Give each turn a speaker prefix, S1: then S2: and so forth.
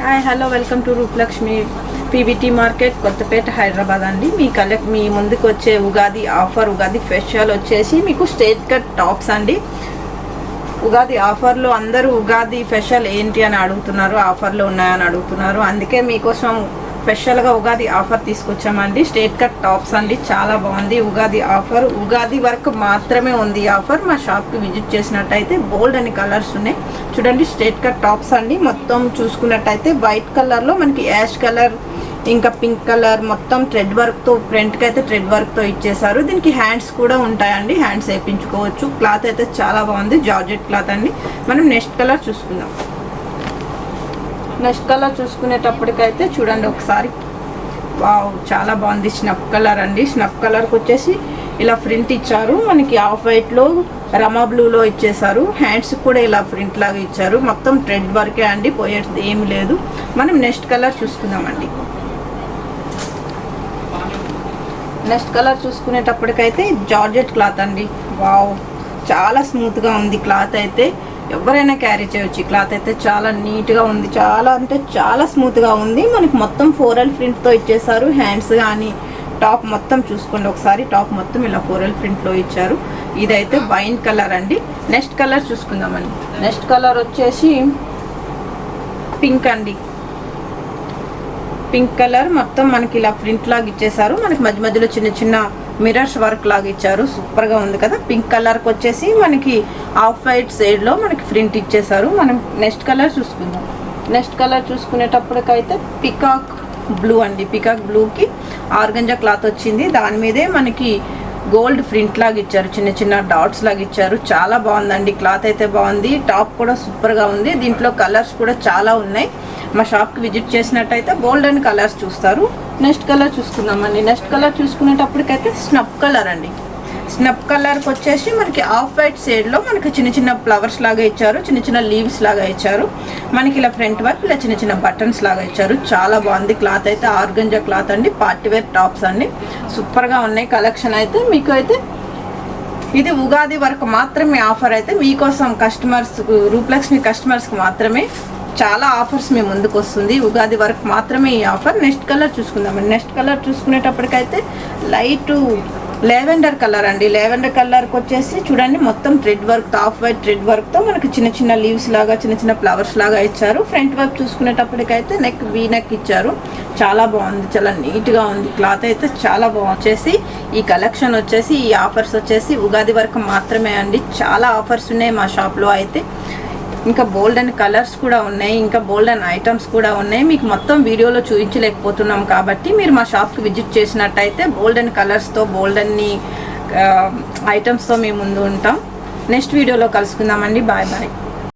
S1: Hi hello welcome to Rupalakshmi PBT market Kothapeta Hyderabad అండి. మీ ముందుకు వచ్చే ఉగాది ఆఫర్ ఉగాది స్పెషల్ వచ్చేసి మీకు స్ట్రైట్ కట్ టాప్స్ అండి. ఉగాది ఆఫర్లో అందరూ ఉగాది స్పెషల్ ఏంటి అని అడుగుతున్నారు, ఆఫర్లో ఉన్నాయని అడుగుతున్నారు. అందుకే మీకోసం స్పెషల్గా ఉగాది ఆఫర్ తీసుకొచ్చామండి. స్ట్రైట్ కట్ టాప్స్ అండి, చాలా బాగుంది. ఉగాది ఆఫర్ ఉగాది వరకు మాత్రమే ఉంది ఈ ఆఫర్. మా షాప్కి విజిట్ చేసినట్టయితే బోల్డ్ అని కలర్స్ ఉన్నాయి చూడండి. స్ట్రైట్ కట్ టాప్స్ అండి. మొత్తం చూసుకున్నట్టయితే వైట్ కలర్లో మనకి యాష్ కలర్ ఇంకా పింక్ కలర్ మొత్తం థ్రెడ్ వర్క్తో, ఫ్రంట్కి అయితే థ్రెడ్ వర్క్తో ఇచ్చేసారు. దీనికి హ్యాండ్స్ కూడా ఉంటాయండి, హ్యాండ్స్ వేయించుకోవచ్చు. క్లాత్ అయితే చాలా బాగుంది, జార్జెట్ క్లాత్ అండి. మనం నెక్స్ట్ కలర్ చూసుకుందాం. నెక్స్ట్ కలర్ చూసుకునేటప్పటికైతే చూడండి ఒకసారి, వావ్ చాలా బాగుంది. స్నఫ్ కలర్ అండి. స్నఫ్ కలర్కి వచ్చేసి ఇలా ప్రింట్ ఇచ్చారు. మనకి ఆఫ్ వైట్లో రమా బ్లూలో ఇచ్చేసారు. హ్యాండ్స్ కూడా ఇలా ప్రింట్ లాగా ఇచ్చారు. మొత్తం థ్రెడ్ వర్కే అండి, పోయేది ఏమి లేదు. మనం నెక్స్ట్ కలర్ చూసుకుందామండి. నెక్స్ట్ కలర్ చూసుకునేటప్పటికైతే జార్జెట్ క్లాత్ అండి. వావ్ చాలా స్మూత్గా ఉంది క్లాత్ అయితే, ఎవరైనా క్యారీ చేయొచ్చు. ఈ క్లాత్ అయితే చాలా నీట్గా ఉంది, చాలా అంటే చాలా స్మూత్గా ఉంది. మనకి మొత్తం ఫోరల్ ప్రింట్తో ఇచ్చేసారు. హ్యాండ్స్ కానీ టాప్ మొత్తం చూసుకోండి ఒకసారి, టాప్ మొత్తం ఇలా ఫోరల్ ప్రింట్లో ఇచ్చారు. ఇదైతే వైన్ కలర్ అండి. నెక్స్ట్ కలర్ చూసుకుందామండి. నెక్స్ట్ కలర్ వచ్చేసి పింక్ అండి. పింక్ కలర్ మొత్తం మనకి ఇలా ప్రింట్ లాగా ఇచ్చేసారు. మనకి మధ్య మధ్యలో చిన్న చిన్న మిరర్స్ వర్క్ లాగా ఇచ్చారు. సూపర్గా ఉంది కదా. పింక్ కలర్కి వచ్చేసి మనకి ఆఫ్ వైట్ షేడ్లో మనకి ప్రింట్ ఇచ్చేసారు. మనం నెక్స్ట్ కలర్ చూసుకుందాం. నెక్స్ట్ కలర్ చూసుకునేటప్పటికైతే పికాక్ బ్లూ అండి. పికాక్ బ్లూకి ఆర్గంజా క్లాత్ వచ్చింది. దాని మీదే మనకి గోల్డ్ ప్రింట్ లాగా ఇచ్చారు, చిన్న చిన్న డాట్స్ లాగా ఇచ్చారు. చాలా బాగుందండి, క్లాత్ అయితే బాగుంది. టాప్ కూడా సూపర్గా ఉంది. దీంట్లో కలర్స్ కూడా చాలా ఉన్నాయి. మా షాప్కి విజిట్ చేసినట్టయితే గోల్డెన్ కలర్స్ చూస్తారు. నెక్స్ట్ కలర్ చూసుకుందామండి. నెక్స్ట్ కలర్ చూసుకునేటప్పటికైతే స్నఫ్ కలర్ అండి. స్నఫ్ కలర్కి వచ్చేసి మనకి ఆఫ్ వైట్ షేడ్లో మనకి చిన్న చిన్న ఫ్లవర్స్ లాగా ఇచ్చారు, చిన్న చిన్న లీవ్స్ లాగా ఇచ్చారు. మనకి ఇలా ఫ్రంట్ వర్క్ ఇలా చిన్న చిన్న బటన్స్ లాగా ఇచ్చారు. చాలా బాగుంది. క్లాత్ అయితే ఆర్గంజా క్లాత్ అండి. పార్టీ వేర్ టాప్స్ అండి, సూపర్గా ఉన్నాయి కలెక్షన్ అయితే. మీకు అయితే ఇది ఉగాది వరకు మాత్రమే ఆఫర్. అయితే మీకోసం కస్టమర్స్, రూపలక్ష్మి కస్టమర్స్కి మాత్రమే చాలా ఆఫర్స్ మీ ముందుకు వస్తుంది. ఉగాది వరకు మాత్రమే ఈ ఆఫర్. నెక్స్ట్ కలర్ చూసుకుందామండి. నెక్స్ట్ కలర్ చూసుకునేటప్పటికైతే లైట్ లెవెండర్ కలర్ అండి. లెవెండర్ కలర్కి వచ్చేసి చూడండి మొత్తం thread work, off white thread వర్క్తో మనకి చిన్న చిన్న లీవ్స్ లాగా చిన్న చిన్న ఫ్లవర్స్ లాగా ఇచ్చారు. ఫ్రంట్ వర్క్ చూసుకునేటప్పటికైతే నెక్ వీ నెక్ ఇచ్చారు. చాలా బాగుంది, చాలా నీట్గా ఉంది. క్లాత్ అయితే చాలా బాగుంది. వచ్చేసి ఈ కలెక్షన్ వచ్చేసి ఈ ఆఫర్స్ వచ్చేసి ఉగాది వరకు మాత్రమే అండి. చాలా ఆఫర్స్ ఉన్నాయి మా షాప్లో అయితే. ఇంకా బోల్డ్ అండ్ కలర్స్ కూడా ఉన్నాయి, ఇంకా బోల్డ్ అండ్ ఐటమ్స్ కూడా ఉన్నాయి. మీకు మొత్తం వీడియోలో చూపించలేకపోతున్నాం కాబట్టి మీరు మా షాప్కి విజిట్ చేసినట్టయితే బోల్డ్ అండ్ కలర్స్తో, బోల్డ్ అన్ని ఐటమ్స్తో మేము ముందు ఉంటాం. నెక్స్ట్ వీడియోలో కలుసుకుందామండి. Bye bye.